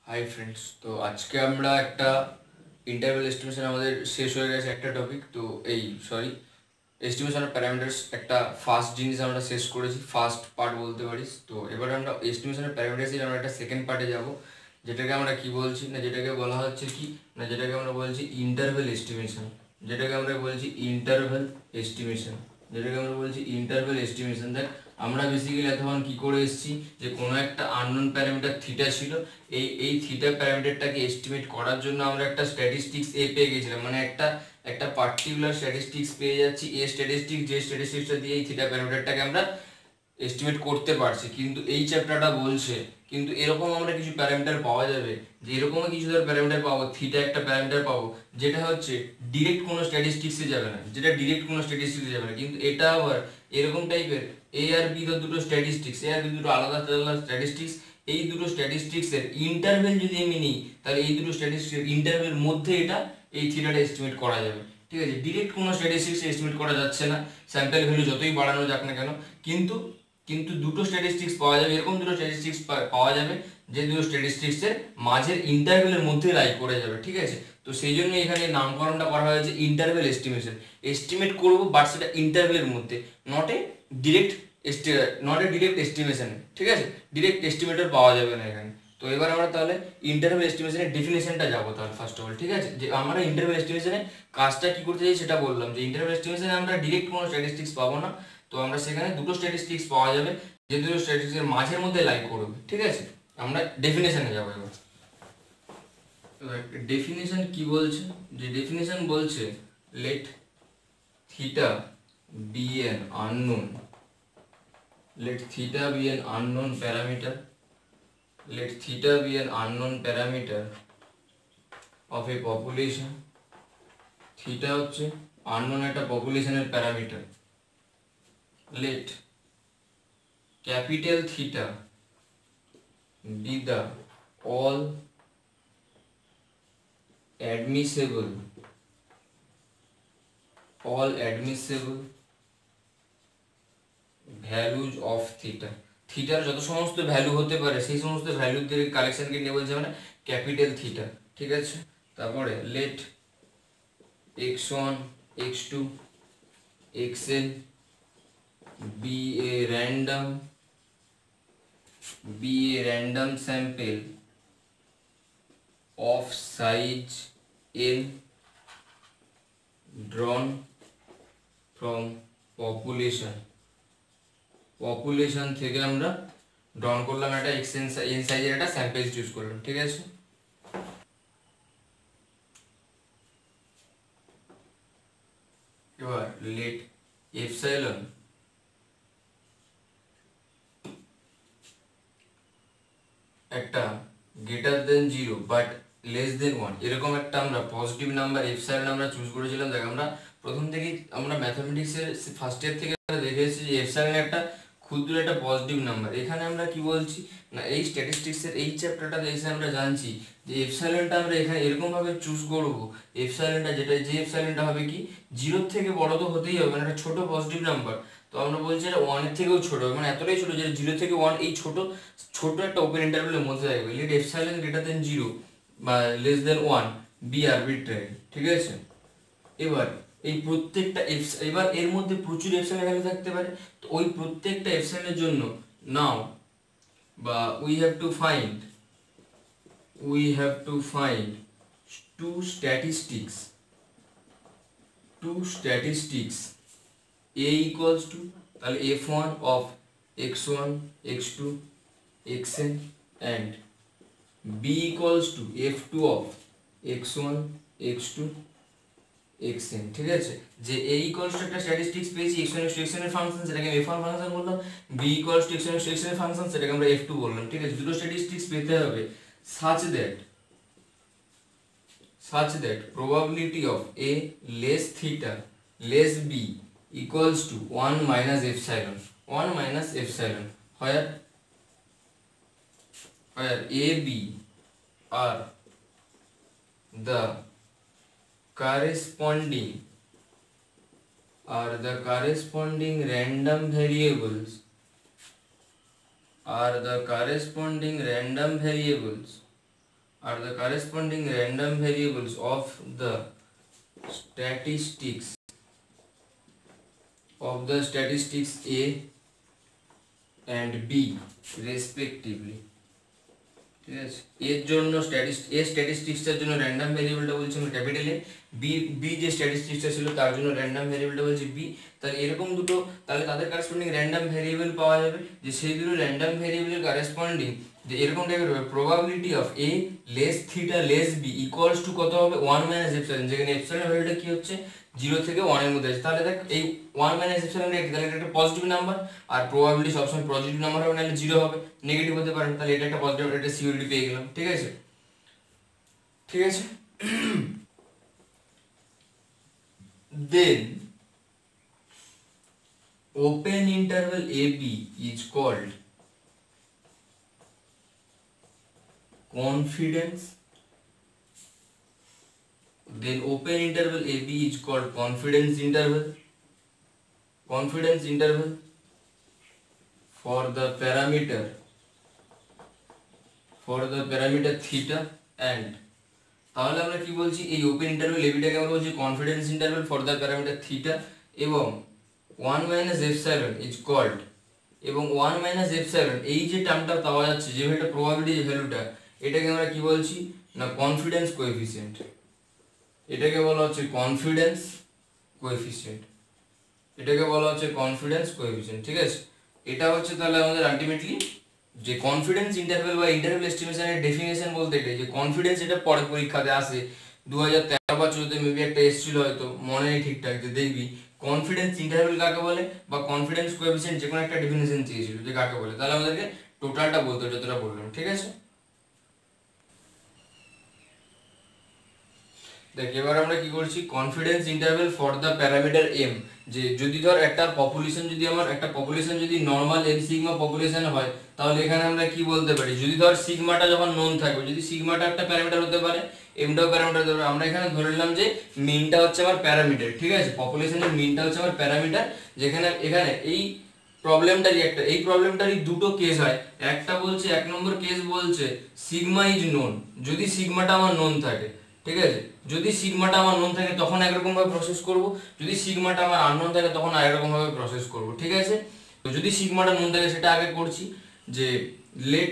Hi friends, তো আজকে আমরা একটা ইন্টারভ্যাল এস্টিমেশন আমাদের শেষ হয়ে গেছে একটা টপিক। তো এস্টিমেশন অফ প্যারামিটার্স একটা ফার্স্ট জিনিস আমরা শেষ করেছি, ফার্স্ট পার্ট বলতে পারিস। তো এবারে আমরা এস্টিমেশনের প্যারামিটার্সের আমরা একটা সেকেন্ড পার্টে যাব, যেটাকে আমরা কি বলছি না, যেটাকে বলা হচ্ছে কি না, যেটাকে আমরা বলছি ইন্টারভ্যাল এস্টিমেশন, যেটাকে আমরা বলছি ইন্টারভ্যাল এস্টিমেশন, যেটাকে আমরা বলছি ইন্টারভ্যাল এস্টিমেশন। দেখ, আমরা বেসিক্যালি এতক্ষণ কি করে এসেছি, যে কোনো একটা আননোন প্যারামিটার থিটা ছিল, এই থিটা প্যারামিটারটাকে এস্টিমেট করার জন্য আমরা একটা স্ট্যাটিস্টিক্স এ পেয়ে গেছিলাম, মানে একটা পার্টিকুলার স্ট্যাটিস্টিক্স পেয়ে যাচ্ছি, এ স্ট্যাটিস্টিক্স, যে স্ট্যাটিস্টিক্সটা দিয়ে এই থিটা প্যারামিটারটাকে আমরা এস্টিমেট করতে পারছি। কিন্তু এই চ্যাপ্টারটা বলছে কিন্তু এরকম আমরা কিছু প্যারামিটার পাওয়া যাবে, যে এরকমও কিছু ধর প্যারামিটার পাবো, থিটা একটা প্যারামিটার পাবো যেটা হচ্ছে ডিরেক্ট কোনো স্ট্যাটিস্টিক্সে যাবে না, যেটা ডিরেক্ট কোনো স্ট্যাটিস্টিক্সে যাবে না, কিন্তু এটা আবার এরকম টাইপের এ আর বি দুটো স্ট্যাটিস্টিক্স, এ আর বি দুটো আলাদা আলাদা স্ট্যাটিস্টিক্স। এই দুটো স্ট্যাটিস্টিক্সের ইন্টারভ্যাল যদি আমি নিই, তাহলে এই দুটো স্ট্যাটিস্টিক্সের ইন্টারভ্যালের মধ্যে এই থিটাটা এস্টিমেট করা যাবে। ঠিক আছে, ডিরেক্ট কোনো স্ট্যাটিস্টিক্স এস্টিমেট করা যাচ্ছে না, স্যাম্পল ভ্যালু যতই বাড়ানো যাক না কেন। কিন্তু কিন্তু দুটো স্ট্যাটিস্টিক্স পাওয়া যাবে, এরকম দুটো স্ট্যাটিস্টিক্স পাওয়া যাবে যে দুটো স্ট্যাটিস্টিক্সের মাঝের ইন্টারভ্যালের মধ্যে লাই করে যাবে। ঠিক আছে, তো সেই জন্য এখানে নামকরণটা করা হয়েছে ইন্টারভ্যাল এস্টিমেশন। এস্টিমেট করবো বাট সেটা ইন্টারভ্যালের মধ্যে, not a direct direct estimation. ঠিক আছে, ডিরেক্ট এস্টিমেটর পাওয়া যাবে না এখানে। তো এবার আমরা তাহলে ইন্টারভ্যাল এস্টিমেশনের ডেফিনেশনটা যাবো তাহলে ফার্স্ট অফ অল। ঠিক আছে, যে আমরা ইন্টারভ্যাল এস্টিমেশনে কাজটা কি করতে চাই সেটা বললাম, যে ইন্টারভ্যাল এস্টিমেশনে আমরা ডিরেক্ট কোনো স্ট্যাটিস্টিক্স পাবো না, তো আমরা সেখানে দুটো স্ট্যাটিস্টিক্স পাওয়া যাবে যে দুটো স্ট্যাটিস্টিক্সের মাঝের মধ্যে লাই করবে। ঠিক আছে, আমরা ডেফিনেশনে যাবো এবার। তো ডেফিনেশন কি বলছে, যে ডেফিনেশন বলছে let theta be an unknown, let theta be an unknown parameter, let theta be an unknown parameter of a population. theta হচ্ছে unknown একটা পপুলেশনের parameter. let capital theta be the all admissible values of theta. থিটার যত সমস্ত value হতে পারে সেই সমস্ত ভ্যালুদের কালেকশনকে নিয়ে বলছে মানে ক্যাপিটাল থিটা। ঠিক আছে, তারপরে late x1 x2 xn be a random sample of size n drawn from population থেকে আমরা ড্রন করলাম একটা এন সাইজের একটা স্যাম্পল চুজ করলাম। ঠিক আছে, এবার লেট এপসাইলন একটা greater than 0 but less than 1, এরকম একটা আমরা পজিটিভ নাম্বার এপসাইলন আমরা চুজ করেছিলাম। দেখ, আমরা প্রথম থেকেই আমরা ম্যাথামেটিক্সের ফার্স্ট ইয়ার থেকে দেখে এসেছি যে এপসাইলন একটা ক্ষুদ্র একটা পজিটিভ নাম্বার। এখানে আমরা কি বলছি না, এই স্ট্যাটিস্টিক্সের এই চ্যাপ্টারটাতে এসে আমরা জানছি যে এপসাইলনটা আমরা এখানে এরকমভাবে চুজ করবো, এপসাইলনটা যে এপসাইলনটা হবে কি 0 থেকে বড় তো হতেই হবে, মানে একটা ছোট পজিটিভ নাম্বার। তো আমরা বলছি এটা 1 এর থেকেও ছোট, মানে এতটাই ছোট যে 0 থেকে 1 এই ছোট একটা ওপেন ইন্টারভ্যালের মধ্যে থাকবে। লেট এপসাইলন গ্রেটার দেন 0 বা লেস দেন 1 বি আরবিট্রারি। ঠিক আছে, এবার এই প্রত্যেকটা এবার এর মধ্যে প্রচুর এপসাইলন ভ্যালু থাকতে পারে, তো ওই প্রত্যেকটা এপসাইলনের জন্য নাও বা we have to find two statistics a equals to তাহলে f1 of x1 x2 xn and b equals to f2 of x1 x2 xn। ঠিক আছে, যে a equals to একটা স্ট্যাটিস্টিক্স পেয়েছি x1 x2 xn এর function, সেটাকে আমি f1 function বললাম, b equals to x1 x2 xn এর ফাংশন, সেটাকে আমরা f2 বললাম। ঠিক আছে, দুটো স্ট্যাটিস্টিক্স পেতে হবে such that probability of a less theta less b equals to 1 minus epsilon where a b are the corresponding random variables are the corresponding random variables of the statistics A and B respectively. ঠিক আছে, এর জন্য স্ট্যাটিস্টিক্সটার জন্য random ভেরিয়েবলটা বলছি আমরা capital A, B যে স্ট্যাটিস্টিক্সটা ছিল তার জন্য র্যান্ডম ভেরিয়েবলটা বলছি বি। তাহলে এরকম দুটো, তাহলে তাদের কারেসপন্ডিং র্যান্ডম ভেরিয়েবল পাওয়া যাবে, যে সেই দুটো র্যান্ডম ভেরিয়েবলের কারেসপন্ডিং যে এরকম টাইপের হবে, probability of a less theta less b equals to কত হবে 1 মাইনাস এপসাইলন, যেখানে এপসাইলন ভ্যালুটা কি হচ্ছে 0 থেকে 1 এর মধ্যে আছে। তাহলে দেখ এই 1 মাইনাস এপসাইলন তাহলে এটা একটা পজিটিভ নাম্বার, আর প্রবাবিলিটি সবসময় পজিটিভ নাম্বার হবে, নাহলে 0 হবে, নেগেটিভ হতে পারে। তাহলে এটা একটা পজিটিভ, এটা সিওরিটি পেয়ে গেলাম। ঠিক আছে, ঠিক আছে। Then open interval AB is called confidence. Then open interval AB is called confidence interval. Confidence interval for the parameter theta and, তাহলে আমরা কি বলছি, এই ওপেন ইন্টারভ্যাল এবিটাকে আমরা বলছি confidence interval for the parameter theta, এবং 1 মাইনাস এপসাইলন ইজ কল্ড, এবং 1 minus epsilon এই যে টার্মটা পাওয়া যাচ্ছে, যে ভ্যালুটা প্রবাবিলিটি যে ভ্যালুটা, এটাকে আমরা কি বলছি না কনফিডেন্স কোএফিসিয়েন্ট। এটাকে বলা হচ্ছে কনফিডেন্স কোএফিসিয়েন্ট, এটাকে বলা হচ্ছে কনফিডেন্স কোএফিসিয়েন্ট। ঠিক আছে, এটা হচ্ছে তাহলে আমাদের আলটিমেটলি যে কনফিডেন্স ইন্টারভ্যাল বা ইন্টারভ্যাল এস্টিমেশনের ডেফিনেশন বলতে এটাই, যে কনফিডেন্স, এটা পরে পরীক্ষাতে আসে 2013 বা 14 মেবি একটা এসেছিল, হয়তো মনে নেই ঠিকঠাক, যে দেখবি কনফিডেন্স ইন্টারভ্যাল কাকে বলে বা কনফিডেন্স কোএফিসিয়েন্ট যে কোনো একটা ডেফিনেশন চেয়েছিল যে কাকে বলে, তাহলে আমাদেরকে টোটালটা বলতে হবে যতটা বললাম। ঠিক আছে, দেখ এবার আমরা কি করছি, confidence interval for the parameter m, যে যদি ধর একটা পপুলেশন, যদি আমার একটা পপুলেশন যদি নর্মাল এম সিগমা পপুলেশন হয়, তাহলে এখানে আমরা কি বলতে পারি, যদি ধর সিগমাটা যখন নোন থাকবে, যদি সিগমাটা একটা প্যারামিটার হতে পারে, এমটাও প্যারামিটার হতে পারে, আমরা এখানে ধরে নিলাম যে মিনটা হচ্ছে আমার প্যারামিটার। ঠিক আছে, পপুলেশনের মিনটা হচ্ছে আমার প্যারামিটার, যেখানে এখানে এই প্রবলেমটারই দুটো কেস হয়। একটা বলছে, 1 নম্বর কেস বলছে সিগমা ইজ নোন, যদি সিগমাটা আমার নোন থাকে। ঠিক আছে, যদি সিগমাটা আমার নোন থাকে তখন একরকম ভাবে প্রসেস করব, যদি সিগমাটা আমার আননোন থাকে তখন আরেকরকম ভাবে প্রসেস করব। ঠিক আছে, তো যদি সিগমাটা নোন থাকে সেটা আগে করছি, যে late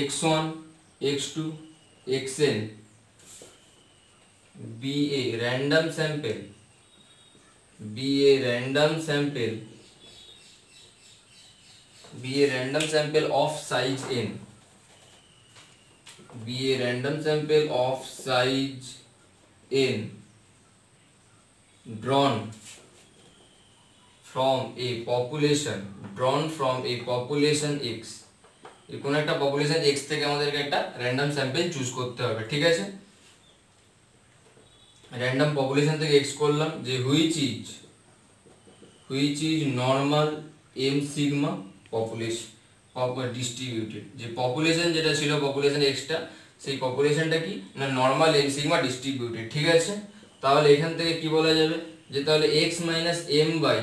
x1 x2 xn be a random sample of size n, drawn from a population x, কোন একটা পপুলেশন x থেকে আমাদেরকে একটা র্যান্ডম স্যাম্পল চুজ করতে হবে। ঠিক আছে, র্যান্ডম পপুলেশন থেকে x করলাম, যে which is normal m sigma population distributed, যে পপুলেশন যেটা ছিল পপুলেশন এক্সটা, সেই পপুলেশনটা কি না নর্মাল m সিগমা ডিস্ট্রিবিউটেড। ঠিক আছে, তাহলে এখান থেকে কি বলা যাবে, যে তাহলে x minus m by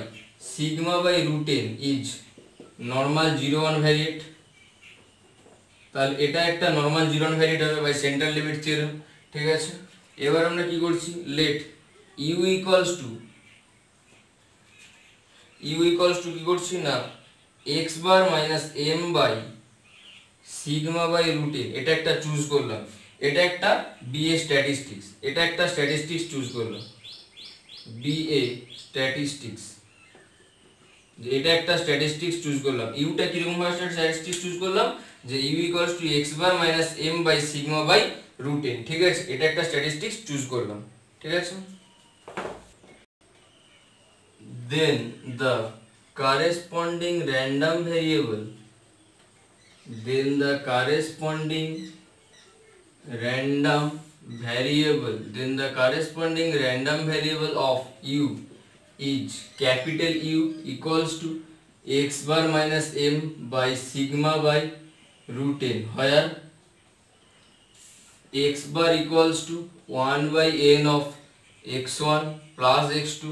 sigma by root n is normal 0 1 variate, তাহলে এটা একটা নর্মাল 0 1 ভ্যারিয়েট হবে বাই সেন্ট্রাল লিমিট থিওরেম। ঠিক আছে, এবার আমরা কি করছি, লেট u ইকুয়ালস টু কি করছি না x bar minus m by sigma by root n, এটা একটা চুজ করলাম, এটা একটা BA স্ট্যাটিস্টিক্স, এটা একটা স্ট্যাটিস্টিক্স চুজ করলাম, BA স্ট্যাটিস্টিক্স, যে এটা একটা স্ট্যাটিস্টিক্স চুজ করলাম। ইউটা কিরকম ভাবে স্ট্যাটিস্টিক্স চুজ করলাম, যে u equals to x bar minus m by sigma by root n। ঠিক আছে, এটা একটা স্ট্যাটিস্টিক্স চুজ করলাম। ঠিক আছে, then the corresponding random variable of u is capital U equals to x bar minus m by sigma by root n, where x bar equals to 1 by n of x1 plus x2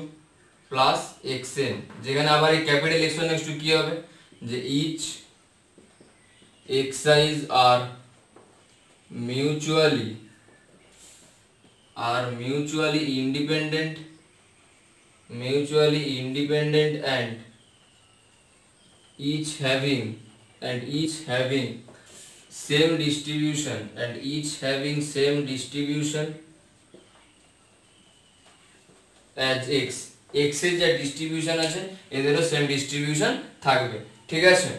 plus xn, যেখানে আবার এই capital x1 x2 কি হবে, যে each xi's are mutually independent and each having same distribution as x এর যে distribution আছে এদেরও সেম ডিস্ট্রিবিউশন থাকবে, ঠিক আছে।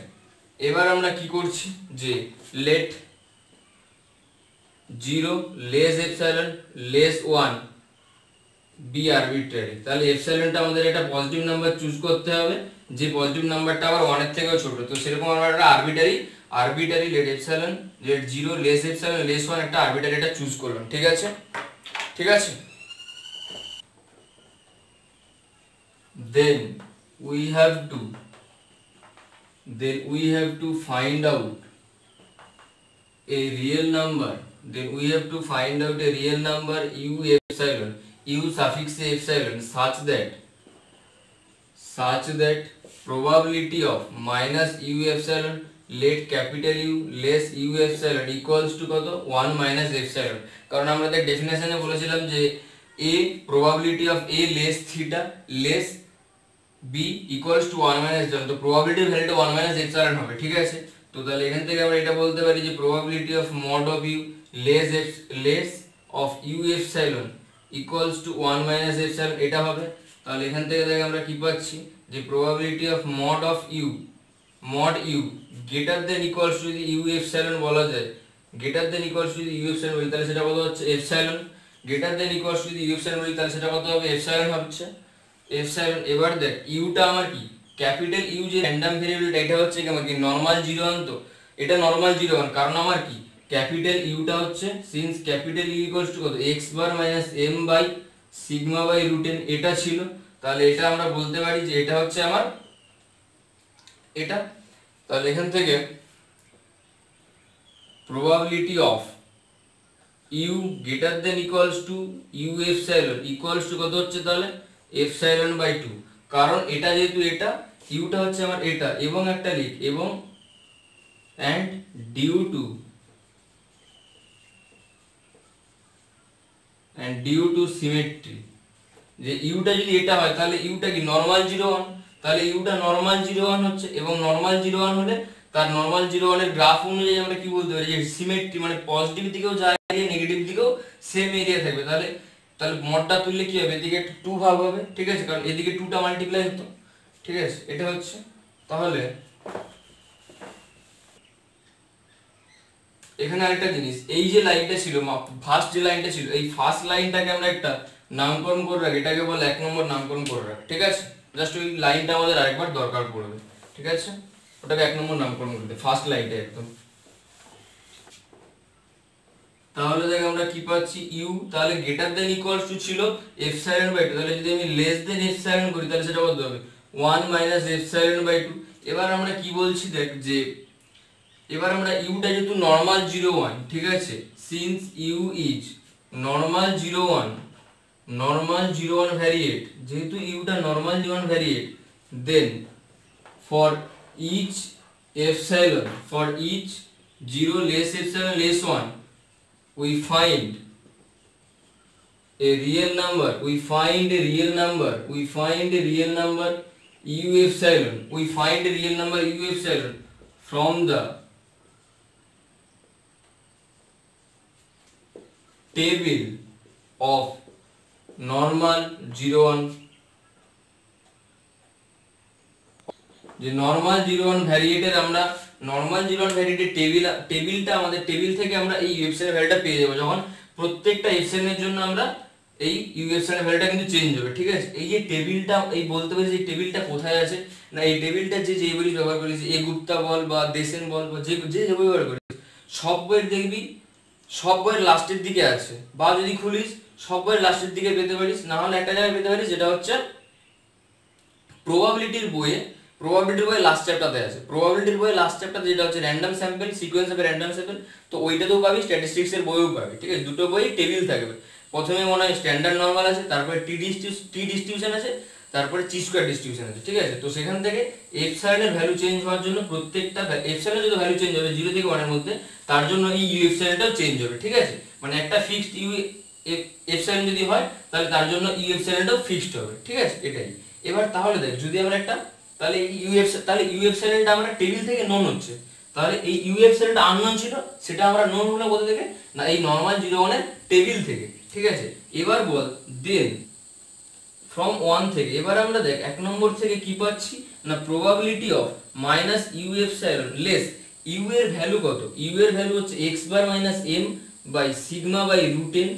এবার আমরা কি করছি যে let 0 less epsilon less 1 be arbitrary, তাহলে এপসাইলনটা আমাদের একটা পজিটিভ নাম্বার চুজ করতে হবে, যে পজিটিভ নাম্বারটা আবার 1 এর থেকেও ছোট। তো সেরকম আমরা একটা arbitrary let epsilon let 0 less epsilon less 1 একটা আরবিটারি এটা চুজ করলাম, ঠিক আছে। then we have to find out a real number u epsilon u suffix epsilon such that probability of minus u epsilon let capital U less u epsilon equals to কত 1 minus epsilon, কারণ আমরা দেখ ডেফিনেশনে বলেছিলাম যে a probability of a less theta less b equals to 1 minus epsilon, তো probability ভ্যালুটা 1 minus epsilon হবে, ঠিক আছে। তো তাহলে এখান থেকে আমরা এটা বলতে পারি যে probability of mod of u less of u epsilon equals to 1 minus epsilon এটা হবে। তাহলে এখান থেকে দেখ আমরা কি পাচ্ছি যে probability of mod u greater than equals to যদি u epsilon বলা যায়, greater than equals to যদি u epsilon বলি তাহলে সেটা কত হচ্ছে epsilon, greater than equals to যদি u epsilon বলি তাহলে সেটা কত হবে epsilon হচ্ছে epsilon। এবার দেখ ইউটা আমার কি ক্যাপিটাল ইউ যে র্যান্ডম ভেরিয়েবলটা এটা হচ্ছে কি আমার কি নরমাল 0 তো এটা নরমাল 0 কারণ আমার কি ক্যাপিটাল ইউটা হচ্ছে since capital u equals to কত x bar minus m by sigma by root n এটা ছিল, তাহলে এটা আমরা বলতে পারি যে এটা হচ্ছে আমার এটা। তাহলে এখান থেকে probability of u greater than equals to u epsilon equals to কত হচ্ছে তাহলে epsilon by 2, কারণ এটা যেহেতু এটা ইউটা হচ্ছে আমার এটা এবং একটা লিখ এবং and due to symmetry যে ইউটা যদি এটা হয় তাহলে ইউটা কি নরমাল 0 1, তাহলে ইউটা নরমাল 0 1 হচ্ছে এবং নরমাল 0 1 হলে তার নরমাল 0 1 এর গ্রাফ অনুযায়ী আমরা কি বলতে পারি যে সিমেট্রি মানে পজিটিভ দিকেও যায় নেগেটিভ দিকেও সেম এরিয়া থাকবে। তাহলে মডটা তুললে কি হবে এদিকে 2 ভাগ হবে, ঠিক আছে, কারণ এদিকে 2টা মাল্টিপ্লাই হতো, ঠিক আছে, এটা হচ্ছে। তাহলে এখানে আরেকটা জিনিস এই যে লাইনটা ছিল ফার্স্ট যে লাইনটা ছিল এই ফার্স্ট লাইনটাকে আমরা একটা নামকরণ করে রাখি, এটাকে বলে 1 নম্বর নামকরণ করে রাখি, ঠিক আছে। জাস্ট ওই লাইনটা আমাদের আরেকবার দরকার পড়বে, ঠিক আছে, ওটাকে 1 নম্বর নামকরণ করতে ফার্স্ট লাইনটা একদম। তাহলে দেখ আমরা কি পাচ্ছি u তাহলে গ্রেটার দ্যান ইকুয়ালস টু ছিল epsilon বাই 2, তাহলে যদি আমি লেস দ্যান epsilon করি তাহলে সেটা কত হবে 1 মাইনাস epsilon বাই 2। এবার আমরা কি বলছি দেখ যে এবার আমরা ইউটা যেহেতু নরমাল 0 1, ঠিক আছে, since U is normal 0 1 variate, যেহেতু ইউটা normal 0 1 variate, then for each 0 less epsilon less 1 we find a real number u epsilon from the table of normal 0 1 যে নরমাল 0 1 ভ্যারিয়েটের আমরা নরমাল 0 1 ভ্যারিয়েটের টেবিলটা আমাদের টেবিল থেকে আমরা এই ইউ এপসাইলন ভ্যালুটা পেয়ে যাব যখন প্রত্যেকটা এপসাইলনের জন্য আমরা এই ইউ এপসাইলন ভ্যালুটা কিন্তু চেঞ্জ হবে, ঠিক আছে। এই যে টেবিলটা এই বলতে পারি যে টেবিলটা কোথায় আছে না এই টেবিলটা যে বই ব্যবহার করেছি এ গুপ্তা বল বা দেশেন বল বা যে বই ব্যবহার করেছি সব বইয়ের দেখবি সব বইয়ের লাস্টের দিকে আছে, বা যদি খুলিস সব বইয়ের লাস্টের দিকে পেতে পারিস, না হলে একটা জায়গায় পেতে পারিস যেটা হচ্ছে প্রবাবিলিটির বইয়ে লাস্ট চ্যাপ্টারতে আছে। প্রবাবিলিটির বইয়ে লাস্ট চ্যাপ্টারতে যেটা হচ্ছে random sample sequence of random sample, তো ওইটাতেও পাবি স্ট্যাটিস্টিক্স এর বইও পাবি, ঠিক আছে। দুটো বই টেবিল থাকবে, প্রথমে মনে হয় স্ট্যান্ডার্ড নরমাল আছে, তারপরে টি ডিস্ট্রিবিউশন আছে, তারপরে চি স্কয়ার ডিস্ট্রিবিউশন আছে, ঠিক আছে। তো সেখান থেকে এপসাইলনের ভ্যালু চেঞ্জ হওয়ার জন্য প্রত্যেকটা এপসাইলনের যদি ভ্যালু চেঞ্জ হবে 0 থেকে 1 এর মধ্যে, তার জন্য এই ইউ এপসাইলনটাও চেঞ্জ হবে, ঠিক আছে। মানে একটা ফিক্সড ইউ এপসাইলন যদি হয় তাহলে তার জন্য ইউ এপসাইলনটাও ফিক্সড হবে, ঠিক আছে, এটাই। এবার তাহলে দেখ যদি আমরা একটা তাহলে ইউ এপসাইলনটা আমরা টেবিল থেকে নোন হচ্ছে, তাহলে এই ইউ এপসাইলনটা আননোন ছিল, সেটা আমরা নোন হলো কোথা থেকে, না এই নরমাল 0 1 এর টেবিল থেকে, ঠিক আছে। এবার বল দেন ফ্রম 1 থেকে, এবার আমরা দেখ 1 নম্বর থেকে কি পাচ্ছি না probability of minus u epsilon less u এর ভ্যালু কত, ইউ এর ভ্যালু হচ্ছে x bar minus m by sigma by root n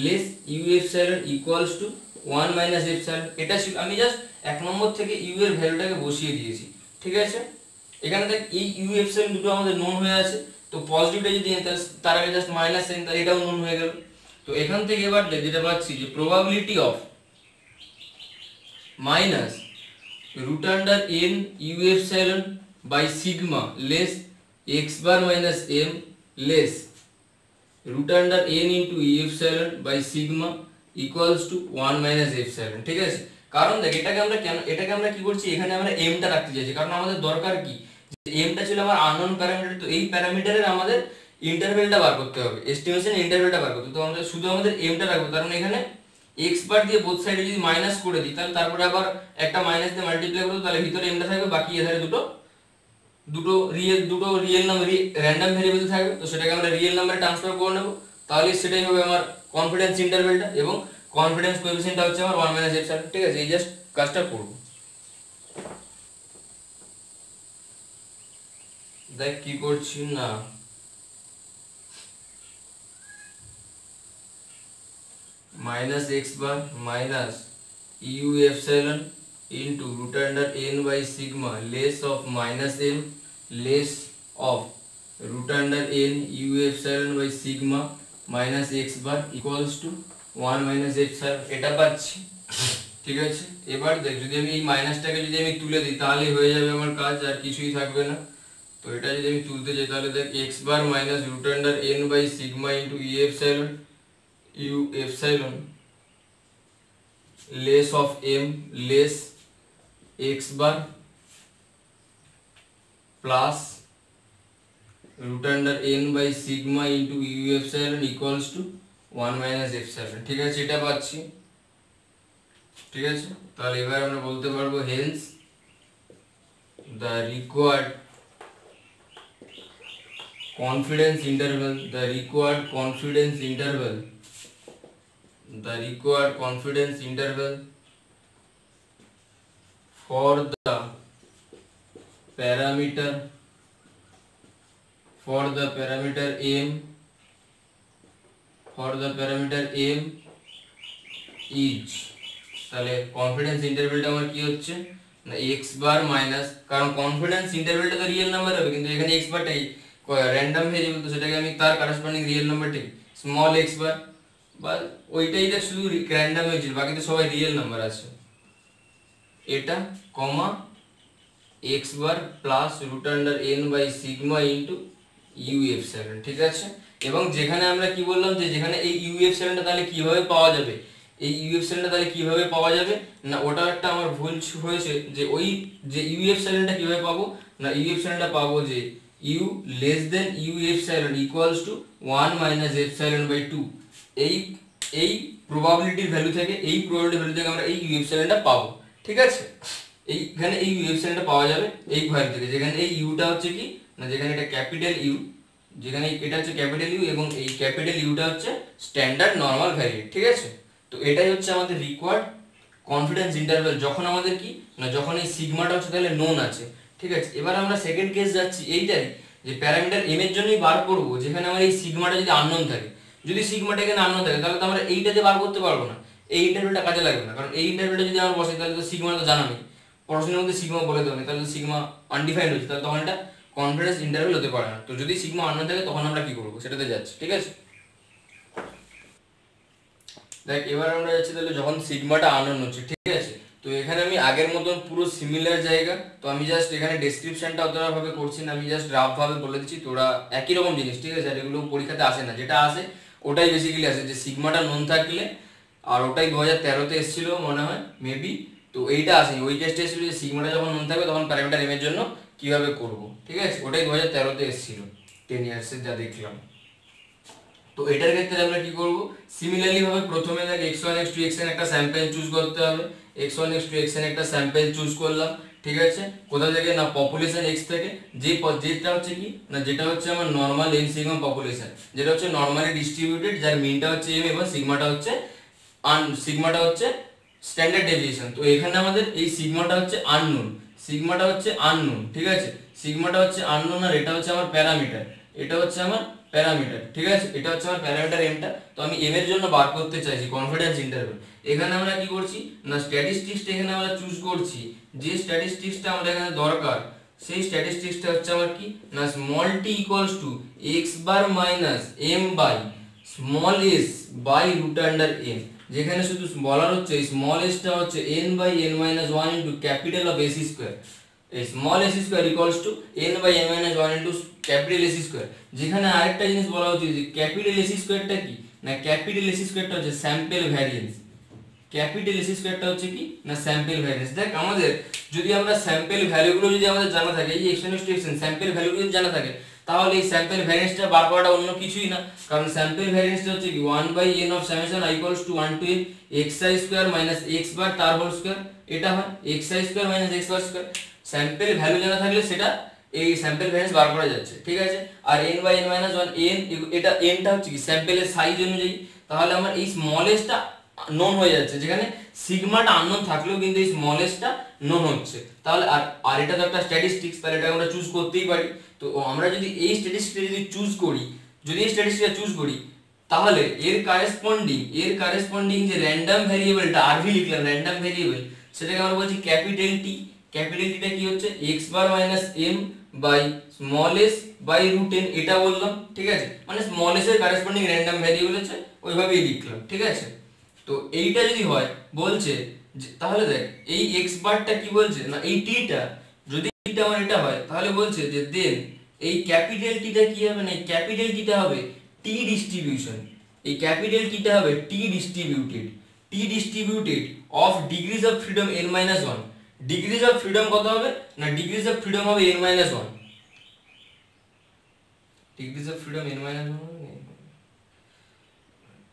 less u epsilon equals to 1 minus epsilon. এটা ছিল, আমি জাস্ট 1 নম্বর থেকে ইউ এর ভ্যালুটাকে বসিয়ে দিয়েছি, ঠিক আছে। এখানে দেখ এই ইউ এপসাইলন দুটো আমাদের নোন হয়ে আছে, তো পজিটিভটা যদি তার আগে জাস্ট মাইনাস সাইন, তাহলে এটাও নোন হয়ে গেল। তো এখান থেকে এবার যেটা পাচ্ছি যে probability of minus root under n u epsilon by sigma less x bar minus m less root under n into u epsilon by sigma equals to 1 minus epsilon, ঠিক আছে। কারণ দেখ এটাকে আমরা কি করছি, এখানে আমরা m টা রাখতে চাইছি, কারণ আমাদের দরকার কি যে m টা ছিল আমার আননোন প্যারামিটার, তো এই প্যারামিটারের আমাদের ইন্টারভ্যালটা বার করতে হবে, এস্টিমেশন ইন্টারভ্যালটা বার করতে, তো আমাদের শুধু আমাদের m টা রাখবো, কারণ এখানে x বার দিয়ে বোথ সাইডে যদি মাইনাস করে দিই তাহলে তারপরে আবার একটা মাইনাস দিয়ে মাল্টিপ্লাই করব, তাহলে ভিতরে m টা থাকবে, বাকি এধারে দুটো রিয়েল নাম্বার র‍্যান্ডম ভেরিয়েবল থাকবে, তো সেটাকে আমরা রিয়েল নাম্বারে ট্রান্সফার করে নেব, তাহলে সেটাই হবে আমার কনফিডেন্স ইন্টারভ্যালটা, এবং কনফিডেন্স কোএফিসিয়েন্টটা হচ্ছে আমার 1 মাইনাস এপসাইলন, ঠিক আছে। এই জাস্ট কাজটা করব, দেখ কি করছি না minus x bar minus u epsilon into root under n by sigma less of minus n less of root under n u epsilon by sigma minus x bar equals to 1 minus epsilon, এটা পাচ্ছি, ঠিক আছে। এবার দেখ যদি আমি এই মাইনাসটাকে যদি আমি তুলে দিই তাহলে হয়ে যাবে আমার কাজ, আর কিছুই থাকবে না। তো এটা যদি আমি তুলতে যাই তাহলে দেখ x bar minus root under n by sigma into u epsilon less of m less x bar plus root under n by sigma into u epsilon equals to 1 minus epsilon, ঠিক আছে, এটা পাচ্ছি, ঠিক আছে। তাহলে এবার আমরা বলতে পারবো hence the required confidence interval for the parameter m is, তাহলে কনফিডেন্স ইন্টারভ্যালটা আমার কি হচ্ছে না x বার মাইনাস, কারণ কনফিডেন্স ইন্টারভ্যালটা তো রিয়েল নাম্বার হবে, কিন্তু এখানে x বারটাই র‍্যান্ডম ভেরিয়েবল, তো সেটাকে আমি তার করেসপন্ডিং রিয়েল নাম্বারটাই স্মল x বার, বা ওইটাই দেখ শুধু র‍্যান্ডম হয়েছিল, বাকি তো সবাই রিয়েল নাম্বার আছে, এটা comma x bar plus root under n by sigma into u epsilon, ঠিক আছে। এবং যেখানে আমরা কি বললাম যে যেখানে এই ইউ এপসাইলনটা তাহলে কিভাবে পাওয়া যাবে, এই ইউ এপসাইলনটা তাহলে কিভাবে পাওয়া যাবে না, ওটা একটা আমার ভুল হয়েছে, যে ওই যে ইউ এপসাইলনটা কিভাবে পাবো না, ইউ এপসাইলনটা পাবো যে u less than u epsilon equals to 1 minus epsilon by 2, এই প্রবাবিলিটির ভ্যালু থেকে আমরা এই ইউ এপসাইলনটা পাবো, ঠিক আছে। এইখানে এই ইউ এপসাইলনটা পাওয়া যাবে এই ভ্যালু থেকে, যেখানে এই ইউটা হচ্ছে কি না, যেখানে এটা ক্যাপিটাল ইউ, যেখানে এটা হচ্ছে ক্যাপিটাল ইউ এবং এই ক্যাপিটাল ইউটা হচ্ছে স্ট্যান্ডার্ড নরমাল ভ্যারিয়েট, ঠিক আছে। তো এটাই হচ্ছে আমাদের রিকোয়ার্ড কনফিডেন্স ইন্টারভ্যাল, যখন আমাদের কি না যখন এই সিগমাটা হচ্ছে তাহলে নোন আছে, ঠিক আছে। এবার আমরা সেকেন্ড কেস যাচ্ছি এইটাই, যে প্যারামিটার m এর জন্যই বার করব, যেখানে আমার এই সিগমাটা যদি আননোন থাকে, যদি সিগমাটা এখানে আননোন থাকে তাহলে তো আমরা এইটাতে বার করতে পারবো না, এই ইন্টারভ্যালটা কাজে লাগবে না, কারণ এই ইন্টারভ্যালটা যদি আমরা বসাই তাহলে তো সিগমা তো জানা নেই, পড়াশোনার মধ্যে সিগমা বলে দেবো, তাহলে তো সিগমা আনডিফাইন্ড হচ্ছে, তাহলে তখন এটা কনফিডেন্স ইন্টারভ্যাল হতে পারে না। তো যদি সিগমা আননোন থাকে তখন আমরা কি করবো সেটাতে যাচ্ছি, ঠিক আছে। দেখ এবার আমরা যাচ্ছি তাহলে যখন সিগমাটা আননোন হচ্ছে, ঠিক আছে। তো এখানে আমি আগের মতন পুরো সিমিলার জায়গা, তো আমি জাস্ট এখানে ডেসক্রিপশনটা অতটা ভাবে করছি না, আমি জাস্ট রাফ ভাবে বলে দিচ্ছি, তোরা একই রকম জিনিস, ঠিক আছে। আর এগুলো পরীক্ষাতে আসে না, যেটা আসে ওটাই বেসিক্যালি আসে, যে সিগমাটা নোন থাকলে, আর ওটাই 2013তে এসেছিল মনে হয় মেবি, তো এইটা আসেনি, ওই কেসটা এসেছিল যে সিগমাটা যখন নন থাকবে তখন প্যারামিটার এম এর জন্য কিভাবে করব, ঠিক আছে, ওটাই 2013-তে এসেছিল 10 ইয়ার্সের যা দেখলাম। তো এটার ক্ষেত্রে আমরা কি করব, সিমিলারলি ভাবে প্রথমে দেখ x1 x2 xn একটা স্যাম্পল চুজ করতে হবে, x1 x2 xn একটা স্যাম্পল চুজ করলাম, ঠিক আছে, কোথা থেকে না পপুলেশন x থেকে, যেটা হচ্ছে কি না যেটা হচ্ছে আমার নরমাল n সিগমা পপুলেশন, যেটা হচ্ছে নরমালি ডিস্ট্রিবিউটেড, যার মিনটা হচ্ছে m এবং সিগমাটা হচ্ছে স্ট্যান্ডার্ড ডেভিয়েশন। তো এখানে আমাদের এই সিগমাটা হচ্ছে আননোন, ঠিক আছে, সিগমাটা হচ্ছে আননোন, আর এটা হচ্ছে আমার প্যারামিটার, ঠিক আছে, এটা হচ্ছে আমার প্যারামিটার এমটা। তো আমি এম এর জন্য বার করতে চাইছি কনফিডেন্স ইন্টারভ্যাল। এখানে আমরা কি করছি না স্ট্যাটিস্টিক্সটা এখানে আমরা চুজ করছি, যে স্ট্যাটিস্টিক্সটা আমাদের এখানে দরকার সেই স্ট্যাটিস্টিক্সটা হচ্ছে আমার কি না small t equals to x bar minus m by small s by root under n, যেখানে শুধু বলার হচ্ছে স্মল s টা হচ্ছে n by n minus 1 into capital of s square, small s square equals to n by n minus 1 into capital s square. যেখানে আরেকটা জিনিস বলা উচিত যে ক্যাপিটাল s স্কয়ারটা কি না ক্যাপিটাল s স্কয়ারটা হচ্ছে স্যাম্পল ভ্যারিয়েন্স, ক্যাপিটাল s স্কয়ারটা হচ্ছে কি না স্যাম্পল ভ্যারিয়েন্স। দেখ আমাদের যদি আমরা স্যাম্পল ভ্যালুগুলো যদি আমাদের জানা থাকে, এই x1 x2 xn স্যাম্পল ভ্যালুগুলো যদি জানা থাকে, তাহলে এই স্যাম্পল ভ্যারিয়েন্সটা বার করাটা অন্য কিছুই না, কারণ স্যাম্পল ভ্যারিয়েন্সটা হচ্ছে কি 1 by n of summation i equals to 1 to n xi square minus x bar তার হোল স্কয়ার, এটা হয় xi square minus x bar square. Sample value জানা থাকলে সেটা এই স্যাম্পল ভ্যারিয়েন্স বার করা যাচ্ছে, ঠিক আছে। আর n by n minus 1 n, এটা n টা হচ্ছে কি স্যাম্পলের সাইজ অনুযায়ী, তাহলে আমার এই স্মল s টা নোন হয়ে যাচ্ছে, যেখানে সিগমাটা আননোন থাকলেও কিন্তু এই স্মল s টা নোন হচ্ছে। তাহলে আর এটা তো একটা স্ট্যাটিস্টিক্স, তাহলে এটা আমরা চুজ করতেই পারি। তো আমরা যদি এই স্ট্যাটিস্টিক্সটা চুজ করি, তাহলে এর কারেসপন্ডিং যে র্যান্ডম ভ্যারিয়েবলটা আরভি লিখলাম, র্যান্ডম ভ্যারিয়েবল, সেটাকে আমরা বলছি ক্যাপিটাল টি। ক্যাপিটাল টিটা কি হচ্ছে x bar minus m by small s by root n, এটা বললাম, ঠিক আছে, মানে স্মল s এর কারেসপন্ডিং র্যান্ডম ভ্যারিয়েবল আছে ওইভাবেই লিখলাম, ঠিক আছে। তো এইটা যদি হয় বলছে তাহলে দেখ এই x বারটা কি বলছে না এই t টা যদি এটা আমার এটা হয়, তাহলে বলছে যে দেন এই ক্যাপিটাল টিটা কি হবে না এই ক্যাপিটাল টিটা হবে t ডিস্ট্রিবিউশন, এই ক্যাপিটাল টিটা হবে t distributed of degrees of freedom n minus 1। Degrees of freedom কত হবে না ডিগ্রিজ অফ ফ্রিডম হবে n minus 1, degrees of freedom n minus 1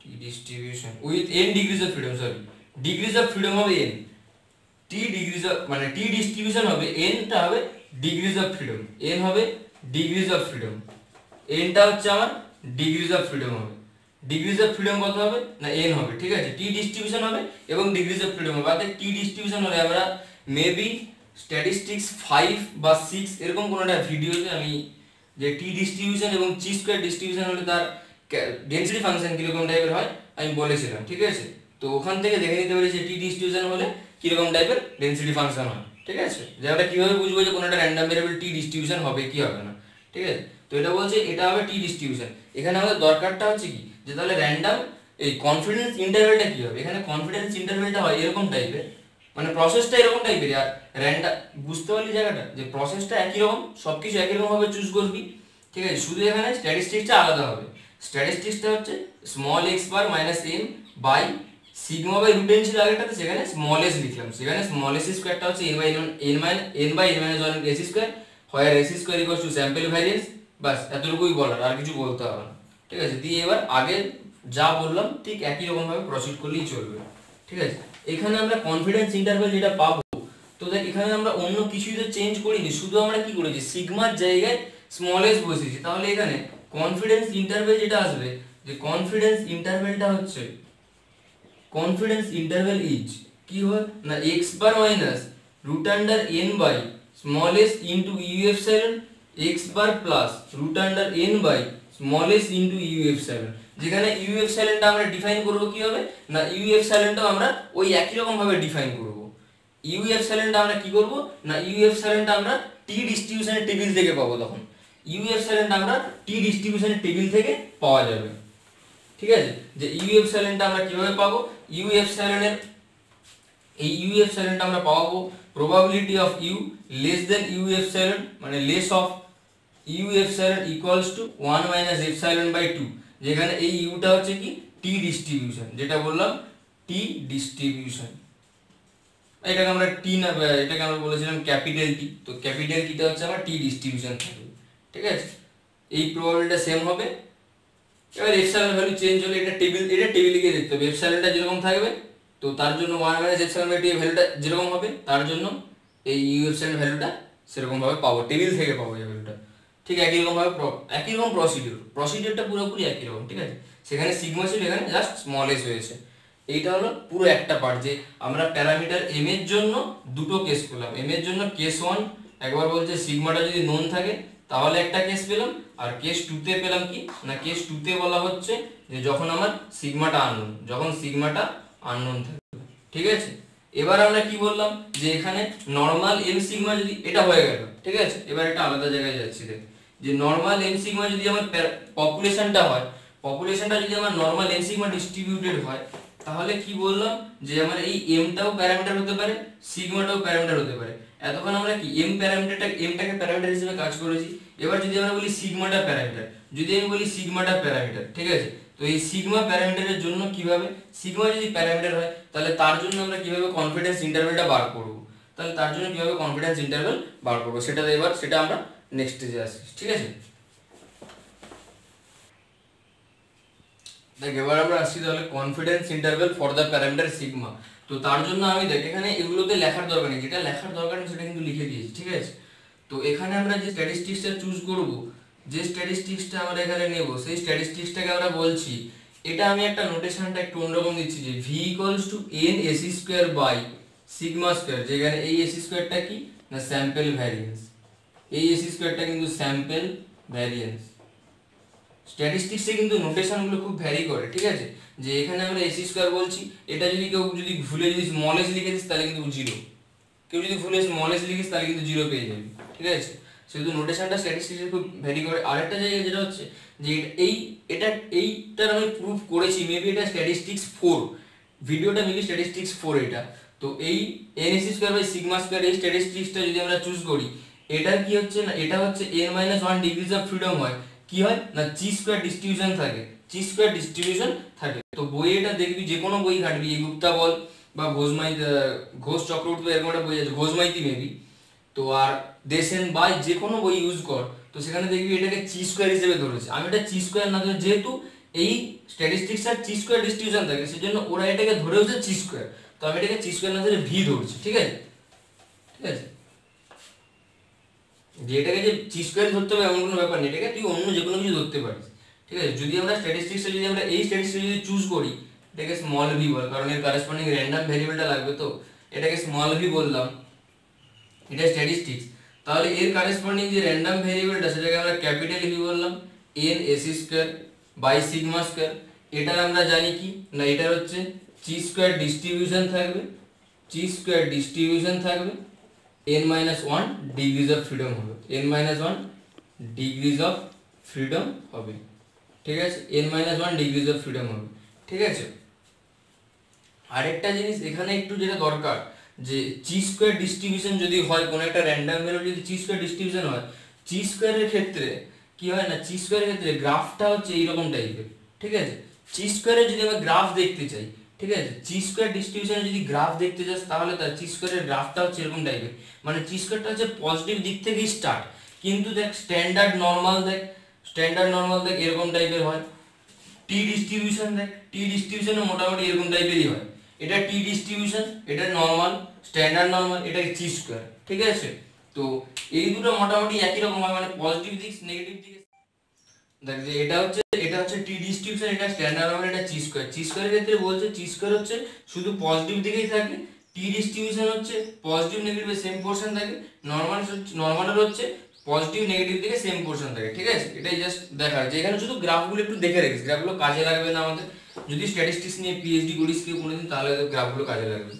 t distribution with n degrees of freedom, sorry degrees of freedom হবে n, t degrees of মানে t distribution হবে n টা হবে degrees of freedom, n হবে degrees of freedom, n টা হচ্ছে আমার degrees of freedom হবে। ডিগ্রিজ অফ ফ্রিডম কত হবে না n হবে, ঠিক আছে, t ডিস্ট্রিবিউশন হবে এবং ডিগ্রিজ অফ ফ্রিডম হবে। অর্থাৎ t ডিস্ট্রিবিউশন হলে আমরা মেবি স্ট্যাটিস্টিক্স 5 বা 6 এরকম কোনো একটা ভিডিওতে আমি যে t ডিস্ট্রিবিউশন এবং chi স্কয়ার ডিস্ট্রিবিউশন হলে তার ডেনসিটি ফাংশন কিরকম টাইপের হয় আমি বলেছিলাম, ঠিক আছে। তো ওখান থেকে দেখে নিতে পারি যে টি ডিস্ট্রিবিউশন হলে কিরকম টাইপের ডেনসিটি ফাংশন হয়, ঠিক আছে, যে আমরা কিভাবে বুঝবো যে কোনো একটা র্যান্ডম ভেরিয়েবল টি ডিস্ট্রিবিউশন হবে কি হবে না, ঠিক আছে। তো এটা বলছে এটা হবে টি ডিস্ট্রিবিউশন। এখানে আমাদের দরকারটা হচ্ছে কি যে তাহলে র্যান্ডম এই কনফিডেন্স ইন্টারভ্যালটা কি হবে, এখানে কনফিডেন্স ইন্টারভ্যালটা হয় এরকম টাইপের, মানে প্রসেসটা এরকম টাইপের। আর র্যান্ডম বুঝতে পারলি জায়গাটা যে প্রসেসটা একই রকম, সবকিছু একই রকম ভাবে চুজ করবি, ঠিক আছে, শুধু এখানে স্ট্যাটিস্টিক্সটা আলাদা হবে। স্ট্যাটিস্টিক্সটা হচ্ছে small x bar minus m by sigma by root n ছিল আগেরটাতে, সেখানে স্মল s লিখলাম, সেখানে স্মল s স্কয়ারটা হচ্ছে n by n minus 1 s square, where s square equals to sample variance. বাস এতটুকুই বলার, আর কিছু বলতে হবে না, ঠিক আছে। দিয়ে এবার আগে যা বললাম ঠিক একই রকম ভাবে প্রসিড করলেই চলবে, ঠিক আছে। এখানে আমরা কনফিডেন্স ইন্টারভ্যাল যেটা পাবো, তো দেখ এখানে আমরা অন্য কিছুই তো চেঞ্জ করিনি, শুধু আমরা কি করেছি সিগমার জায়গায় স্মল s বসিয়েছি। তাহলে এখানে কনফিডেন্স ইন্টারভ্যাল যেটা আসবে, যে কনফিডেন্স ইন্টারভ্যালটা হচ্ছে কনফিডেন্স ইন্টারভ্যাল ইজ কি হয় না x bar minus root under n by small s into u epsilon x bar plus root under n by small s into u epsilon. যেখানে u এপসাইলনটা আমরা ডিফাইন করব কি হবে না u এপসাইলনটাও আমরা ওই একই রকম ভাবে ডিফাইন করব। u এপসাইলনটা আমরা কি করব না u এপসাইলনটা আমরা t ডিস্ট্রিবিউশনের টেবিল থেকে পাবো, তখন u এপসাইলনটা আমরা t ডিস্ট্রিবিউশনের টেবিল থেকে পাওয়া যাবে, ঠিক আছে। যে u এপসাইলনটা আমরা কিভাবে পাবো, u এপসাইলনের এই u এপসাইলনটা আমরা পাবো probability of u less than u epsilon, মানে less of u epsilon equals to 1 minus epsilon by 2, যেখানে এই u টা হচ্ছে কি t ডিস্ট্রিবিউশন, যেটা বললাম t ডিস্ট্রিবিউশন, এটাকে আমরা টি না, এটাকে আমরা বলেছিলাম ক্যাপিটাল টি, তো ক্যাপিটাল টিটা হচ্ছে আমার টি ডিস্ট্রিবিউশন থাকবে, ঠিক আছে। এই প্রবাবিলিটিটা সেম হবে। এবার এপসাইলন ভ্যালু চেঞ্জ হলে এটা টেবিলে গিয়ে দেখতে হবে, এপসাইলনটা যেরকম থাকবে তো তার জন্য 1 মাইনাস এপসাইলন বাই টি এর ভ্যালুটা যেরকম হবে তার জন্য এই ইউ এপসাইলন ভ্যালুটা সেরকম ভাবে পাবো, টেবিল থেকে পাবো এই ভ্যালুটা। ঠিক একই রকম ভাবে একই রকম প্রসিডিউরটা পুরোপুরি একই রকম, ঠিক আছে। সেখানে সিগমা ছিল, এখানে জাস্ট স্মল এস হয়েছে। এইটা হলো পুরো একটা পার্ট, যে আমরা প্যারামিটার এম এর জন্য দুটো কেস পেলাম। এম এর জন্য কেস 1 একবার বলছে সিগমাটা যদি নোন থাকে তাহলে একটা কেস পেলাম, আর কেস 2 তে পেলাম কি না, কেস 2 তে বলা হচ্ছে যে যখন আমার সিগমাটা আননোন, যখন সিগমাটা আননোন থাকবে, ঠিক আছে। এবার আমরা কি বললাম যে এখানে নরমাল এম সিগমা যদি এটা হয়ে গেল, ঠিক আছে। এবার একটা আলাদা জায়গায় যাচ্ছি, দেখ যে নরমাল এম সিগমা যদি আমার পপুলেশনটা হয়, পপুলেশনটা যদি আমার নরমাল এম সিগমা ডিস্ট্রিবিউটেড হয়, তাহলে কি বললাম যে আমার এই এমটাও প্যারামিটার হতে পারে, সিগমাটাও প্যারামিটার হতে পারে। এতক্ষণ আমরা কি এমটাকে প্যারামিটার হিসেবে কাজ করেছি। এবার যদি আমরা বলি সিগমাটা প্যারামিটার, যদি আমি বলি সিগমাটা প্যারামিটার, ঠিক আছে। তো এই সিগমা প্যারামিটারের জন্য কিভাবে, সিগমা যদি প্যারামিটার হয় তাহলে তার জন্য আমরা কিভাবে কনফিডেন্স ইন্টারভ্যালটা বার করব, তাহলে তার জন্য কিভাবে কনফিডেন্স ইন্টারভ্যাল বার করব সেটা আমরা নেক্সট স্টেজে আসছি, ঠিক আছে। দেখ এবার আমরা আসছি তাহলে confidence interval for the parameter sigma. তো তার জন্য আমি দেখ এখানে এগুলোতে লেখার দরকার নেই, যেটা লেখার দরকার নেই সেটা কিন্তু লিখে দিয়েছি, ঠিক আছে। তো এখানে আমরা যে স্ট্যাটিস্টিক্সটা চুজ করব, যে স্ট্যাটিস্টিক্সটা আমরা এখানে নেব, সেই স্ট্যাটিস্টিক্সটাকে আমরা বলছি, এটা আমি একটা নোটেশনটা একটু অন্যরকম দিচ্ছি যে v equals to n s square by sigma square, যেখানে এই এসি স্কোয়ারটা কি না স্যাম্পল ভ্যারিয়েন্স, এই এসি স্কোয়ারটা কিন্তু স্যাম্পল ভ্যারিয়েন্স। স্ট্যাটিস্টিক্সে কিন্তু নোটেশনগুলো খুব ভ্যারি করে, ঠিক আছে। যে এখানে আমরা এসি স্কোয়ার বলছি, এটা যদি কেউ যদি ভুলে যদি স্মল এস লিখে দিস তাহলে কিন্তু জিরো, কেউ যদি ভুলে স্মল এস লিখিস তাহলে কিন্তু জিরো পেয়ে যাবি, ঠিক আছে। সেহেতু নোটেশনটা স্ট্যাটিস্টিক্সে খুব ভ্যারি করে। আরেকটা জায়গায় যেটা হচ্ছে যে এইটার আমি প্রুফ করেছি, মেবি এটা স্ট্যাটিস্টিক্স 4 ভিডিওটা, মেবি স্ট্যাটিস্টিক্স 4 এটা। তো এই n s square by sigma square এই স্ট্যাটিস্টিক্সটা যদি আমরা চুজ করি, এটা কি হচ্ছে না, এটা হচ্ছে n-1 ডিগ্রিজ অফ ফ্রিডম হয়, কি হয় না জি স্কোয়ার ডিস্ট্রিবিউশন থাকে, জি স্কোয়ার ডিস্ট্রিবিউশন থাকে। তো বই এটা দেখবি, যে কোনো বই ঘাটবি, এই গুপ্তা বল বা ঘোষ চক্রবর্তী এরকম একটা বই আছে, ঘোষ মাইতি মেবি, তো আর দেশেন বাই যে কোনো বই ইউজ কর, তো সেখানে দেখবি এটাকে চি স্কোয়ার হিসেবে ধরেছে। আমি এটা চি স্কোয়ার না ধরে, যেহেতু এই স্ট্যাটিস্টিক্স আর চি স্কোয়ার ডিস্ট্রিবিউশন থাকে সেজন্য ওরা এটাকে ধরে হচ্ছে চি স্কোয়ার, তো আমি এটাকে চি স্কোয়ার না ধরে ভি ধরছি, ঠিক আছে, ঠিক আছে। যে এটাকে যে চি স্কোয়ার ধরতে হবে এমন কোনো ব্যাপার নেই, এটাকে তুই অন্য যে কোনো কিছু ধরতে পারিস, ঠিক আছে। যদি আমরা স্ট্যাটিস্টিক্সে যদি আমরা এই স্ট্যাটিস্টিক্স যদি চুজ করি, এটাকে স্মল ভি বল, কারণ এর কারেসপন্ডিং র্যান্ডম ভ্যারিয়েবলটা লাগবে, তো এটাকে স্মল ভি বললাম, এটা স্ট্যাটিস্টিক্স। তাহলে এর কারেসপন্ডিং যে র্যান্ডম ভ্যারিয়েবলটা সেটাকে আমরা ক্যাপিটাল ভি বললাম, n s square by sigma square. এটার আমরা জানি কি না, এটার হচ্ছে চি স্কোয়ার ডিস্ট্রিবিউশন থাকবে, চি স্কোয়ার ডিস্ট্রিবিউশন থাকবে, n-1 ডিগ্রিজ অফ ফ্রিডম হবে, n-1 ডিগ্রিজ অফ ফ্রিডম হবে, ঠিক আছে, n-1 ডিগ্রিজ অফ ফ্রিডম হবে, ঠিক আছে। আরেকটা জিনিস এখানে একটু যেটা দরকার, যে চি স্কোয়ার ডিস্ট্রিবিউশন যদি হয় কোনো একটা র্যান্ডম ভ্যালু, যদি চি স্কোয়ার ডিস্ট্রিবিউশন হয়, চি স্কোয়ারের ক্ষেত্রে কি হয় না, চি স্কোয়ারের ক্ষেত্রে গ্রাফটা হচ্ছে এইরকম টাইপের, ঠিক আছে। চি স্কোয়ারের যদি আমরা গ্রাফ দেখতে চাই, ঠিক আছে, চি স্কোয়ার ডিস্ট্রিবিউশনে যদি গ্রাফ দেখতে চাস তাহলে তার চি স্কোয়ারের গ্রাফটা হচ্ছে এরকম টাইপের, মানে চি স্কোয়ারটা হচ্ছে পজিটিভ দিক থেকেই স্টার্ট, কিন্তু দেখ স্ট্যান্ডার্ড নর্মাল দেখ এরকম টাইপের হয়। টি ডিস্ট্রিবিউশন দেখ, টি ডিস্ট্রিবিউশনে মোটামুটি এরকম টাইপেরই হয়। এটা টি ডিস্ট্রিবিউশন, এটা নর্মাল, স্ট্যান্ডার্ড নর্মাল, এটা চি স্কোয়ার, ঠিক আছে। তো এই দুটো মোটামুটি একই রকম হয়, মানে পজিটিভ দিক নেগেটিভ দিক। দেখ যে এটা হচ্ছে টি ডিস্ট্রিবিউশন, এটা স্ট্যান্ডার্ড নর্মাল, এটা চি স্কোয়ার। চি স্কোয়ারের ক্ষেত্রে বলছে চি স্কোয়ার হচ্ছে শুধু পজিটিভ দিকেই থাকে, টি ডিস্ট্রিবিউশন হচ্ছে পজিটিভ নেগেটিভ সেম পোরশন থাকে, নর্মালের হচ্ছে পজিটিভ নেগেটিভ দিকে সেম পোরশন থাকে, ঠিক আছে। এটাই জাস্ট দেখার, যে এখানে শুধু গ্রাফগুলো একটু দেখে রাখিস, গ্রাফগুলো কাজে লাগবে না আমাদের, যদি স্ট্যাটিস্টিক্স নিয়ে পিএইচডি করিস কেউ কোনোদিন, তাহলে গ্রাফগুলো কাজে লাগবে,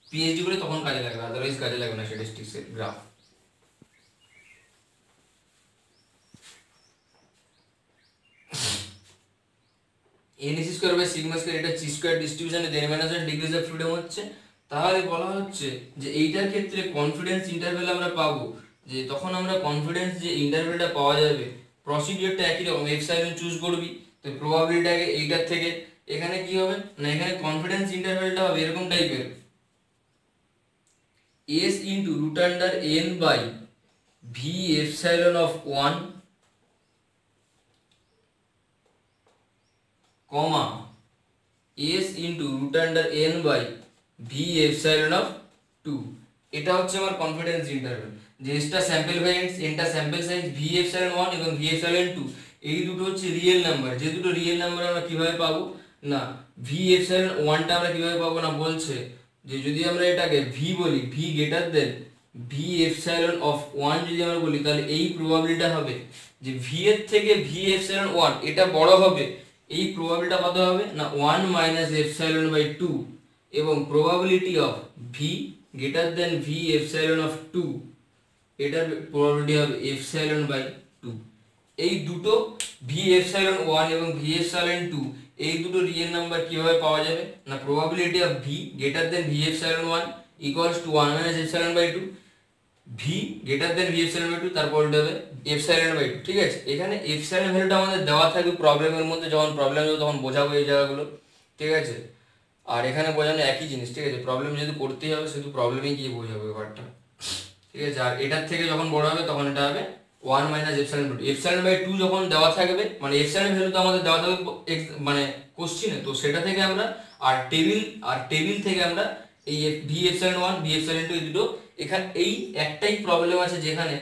পিএইচডি করে তখন কাজে লাগবে, আদারওয়াইজ কাজে লাগবে না স্ট্যাটিস্টিক্সের গ্রাফ। এনএসি স্কোয়ার বাই সিগমা স্কোয়ার, এটা চি স্কোয়ার ডিস্ট্রিবিউশনে n-1 ডিগ্রিজ অফ ফ্রিডম হচ্ছে। তাহলে বলা হচ্ছে যে এইটার ক্ষেত্রে কনফিডেন্স ইন্টারভ্যাল আমরা পাবো, যে তখন আমরা কনফিডেন্স যে ইন্টারভ্যালটা পাওয়া যাবে, প্রসিডিওরটা একই রকম, এপসাইলন চুজ করবি, তো প্রবাবিলিটিটাকে এইটার থেকে এখানে কি হবে না, এখানে কনফিডেন্স ইন্টারভ্যালটা হবে এরকম টাইপের, s into root under n by V epsilon of 1 comma s into root under n by V epsilon of 2। এটা হচ্ছে আমার কনফিডেন্স ইন্টারভ্যাল, যে এসটা স্যাম্পল ভ্যারিয়েন্স, এনটা স্যাম্পল সাইজ, ভি এপসাইলন 1 এবং ভি এপসাইলন 2 এই দুটো হচ্ছে রিয়েল নাম্বার। যে দুটো রিয়েল নাম্বার আমরা কিভাবে পাবো না, ভি এপসাইলন 1টা আমরা কিভাবে পাবো না, বলছে যে যদি আমরা এটাকে ভি বলি, V greater than v epsilon of 1 যদি আমরা বলি, তাহলে এই প্রবাবিলিটিটা হবে যে ভি এর থেকে ভি এপসাইলন 1 এটা বড় হবে। এই প্রবাবিলিটিটা কত হবে না 1 মাইনাস এপসাইলন বাই 2, এবং probability of v greater than v epsilon of 2 এটার প্রবাবিলিটি হবে এপসাইলন বাই 2। এই দুটো ভি এপসাইলন 1 এবং ভি এপসাইলন 2 এই দুটো রিয়েল নাম্বার কিভাবে পাওয়া যাবে না, probability of v greater than v epsilon 1 equals to 1 minus epsilon by 2, v greater than v epsilon by 2 তারপর হবে এপসাইলন বাই 2। ঠিক আছে, এখানে এপসাইলন ভ্যালুটা আমাদের দেওয়া থাকবে প্রবলেমের মধ্যে, যখন প্রবলেম হবে তখন বোঝাবো এই জায়গাগুলো। ঠিক আছে, আর এখানে বোঝানো একই জিনিস। ঠিক আছে, প্রবলেম যেহেতু করতেই হবে সেহেতু প্রবলেমেই গিয়ে বোঝাবো ব্যাপারটা। ঠিক আছে, আর এটার থেকে যখন বড় হবে তখন এটা হবে 1 minus epsilon by 2। Epsilon by 2 যখন দেওয়া থাকবে, মানে এপসাইলন ভ্যালু তো আমাদের দেওয়া থাকবে মানে কোশ্চিনে, তো সেটা থেকে আমরা টেবিল থেকে আমরা এই ভি এপসাইলন 1 ভি এপসাইলন 2 এই দুটো, এখানে এই একটাই প্রবলেম আছে যেখানে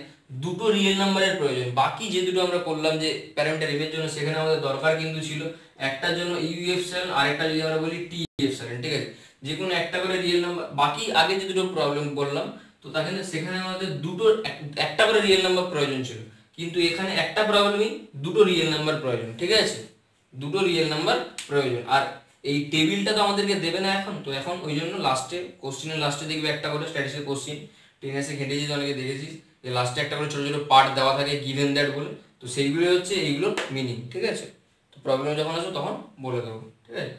দুটো রিয়েল নাম্বারের প্রয়োজন। বাকি যে দুটো আমরা করলাম যে প্যারামিটার এর জন্য, সেখানে আমাদের দরকার কিন্তু ছিল একটার জন্য ইউ এপসাইলন আর একটা যদি আমরা বলি টি এপসাইলন। ঠিক আছে, যে কোনো একটা করে রিয়েল নাম্বার, বাকি আগে যে দুটো প্রবলেম বললাম তো তাহলে সেখানে আমাদের দুটো একটা করে রিয়েল নাম্বার প্রয়োজন ছিল, কিন্তু এখানে একটা প্রবলেমই দুটো রিয়েল নাম্বার প্রয়োজন। ঠিক আছে, দুটো রিয়েল নাম্বার প্রয়োজন, আর এই টেবিলটা তো আমাদেরকে দেবে না এখন, তো এখন ওই জন্য লাস্টে কোশ্চেনের লাস্টে দেখবে একটা করে স্ট্যাটিস্টিক্যাল কোশ্চেন, টেনেসে ঘেটে যেতে অনেকে দেখেছিস যে লাস্টে একটা করে ছোট ছোট পার্ট দেওয়া থাকে গিভেন দ্যাট বলে, তো সেইগুলো হচ্ছে এইগুলোর মিনিং। ঠিক আছে, তো প্রবলেম যখন আসবে তখন বলে দেবো। ঠিক আছে,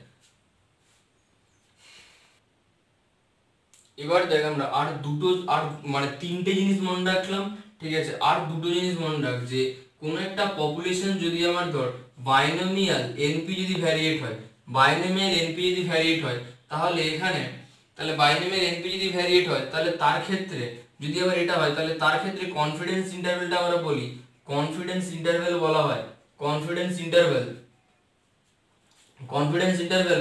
এবার দেখ আমরা আর দুটো আর মানে তিনটে জিনিস মনে রাখলাম। ঠিক আছে, আর দুটো জিনিস মনে রাখ, যে কোনো একটা পপুলেশন যদি আমার ধর বাইনোমিয়াল এনপি যদি ভ্যারিয়েট হয়, বাইনোমিয়াল এনপি যদি ভ্যারিয়েট হয় তাহলে এখানে, তাহলে বাইনোমিয়াল এনপি যদি ভ্যারিয়েট হয় তাহলে তার ক্ষেত্রে যদি আবার এটা হয় তাহলে তার ক্ষেত্রে কনফিডেন্স ইন্টারভ্যালটা আমরা বলি, কনফিডেন্স ইন্টারভ্যাল বলা হয় কনফিডেন্স ইন্টারভ্যাল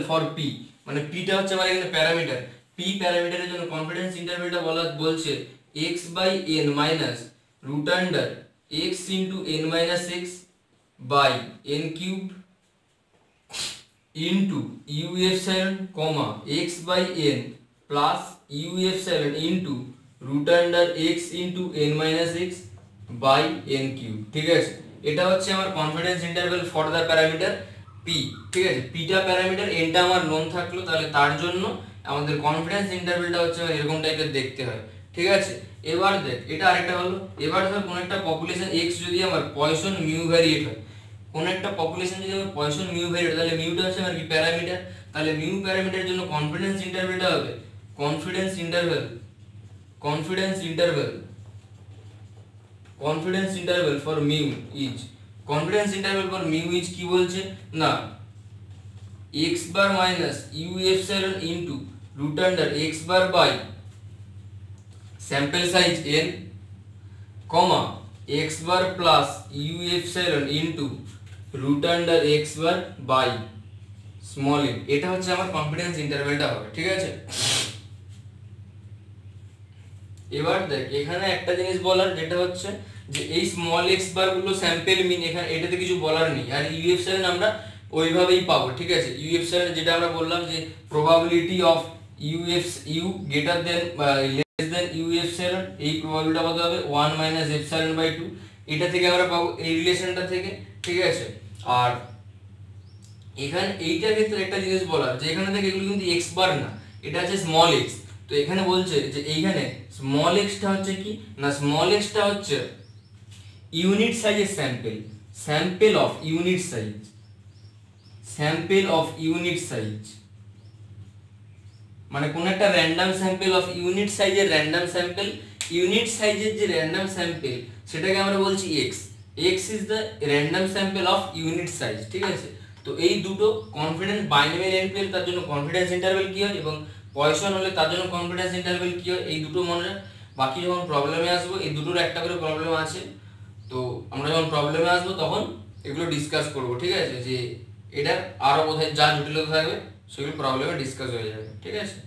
ফর পি, মানে পিটা হচ্ছে আমার এখানে প্যারামিটার, পি প্যারামিটারের জন্য কনফিডেন্স ইন্টারভ্যালটা বলছে x by n minus root under x into n minus x by n cube into u epsilon comma x by n plus u epsilon into root under x into n minus x by n cube. ঠিক আছে, এটা হচ্ছে আমার confidence interval for the parameter p. ঠিক আছে, পিটা parameter, এনটা আমার known থাকলো, তাহলে তার জন্য আমাদের কনফিডেন্স ইন্টারভ্যালটা হচ্ছে এরকম টাইপের দেখতে হয়। ঠিক আছে, এবার দেখ এটা আরেকটা হলো, এবার ধর কোন একটা পপুলেশন এক্স যদি আমার পয়সন মিউ ভ্যারিয়েট হয়, কোন একটা পপুলেশন যদি আমার পয়সন মিউ ভ্যারিয়েট, তাহলে মিউটা হচ্ছে আমার কি প্যারামিটার, তাহলে মিউ প্যারামিটারের জন্য কনফিডেন্স ইন্টারভ্যালটা হবে confidence interval for mu is, confidence interval for mu is কি বলছে না x bar minus u epsilon into root under x bar by sample size n comma x bar plus u epsilon into root under x bar by small n, এটা হচ্ছে আমার confidence ইন্টারভ্যালটা হবে। ঠিক আছে, এবার দেখ এখানে একটা জিনিস বলার, যেটা হচ্ছে যে এই স্মল x বার গুলো স্যাম্পল মিন, এখানে এটাতে কিছু বলার নেই, আর ইউ এপসাইলন আমরা ওইভাবেই পাবো। ঠিক আছে, ইউ এপসাইলন যেটা আমরা বললাম যে probability of u greater than less than u epsilon, এই প্রবাবিলিটিটা কত হবে 1 মাইনাস এপসাইলন বাই 2, এটা থেকে আমরা পাবো এই রিলেশনটা থেকে। ঠিক আছে, আর এখানে এইটার ক্ষেত্রে একটা জিনিস বলার, যে এখানে থেকে এগুলো কিন্তু x বার না, এটা আছে স্মল x, তো এখানে বলছে যে এইখানে স্মল এক্সটা হচ্ছে কি না, স্মল এক্সটা হচ্ছে ইউনিট সাইজের স্যাম্পল অফ ইউনিট সাইজ, মানে কোন একটা র্যান্ডম স্যাম্পল অফ ইউনিট সাইজের ইউনিট সাইজের যে র্যান্ডম স্যাম্পল সেটাকে আমরা বলছি x is the random sample of unit size. ঠিক আছে, তো এই দুটো কনফিডেন্স বাইনোমিয়াল এনপিএল, তার জন্য কনফিডেন্স ইন্টারভ্যাল কি হয় এবং পয়সন হলে তার জন্য কনফিডেন্স ইন্টারভেল কি হয়, এই দুটো মনে রাখ। বাকি যখন প্রবলেমে আসবো, এই দুটোর একটা করে প্রবলেম আছে, তো আমরা যখন প্রবলেমে আসবো তখন এগুলো ডিসকাস করবো, ঠিক আছে, যে এটা আরও বোধহয় যা জটিলতা থাকবে সেগুলো প্রবলেমে ডিসকাস হয়ে যাবে, ঠিক আছে।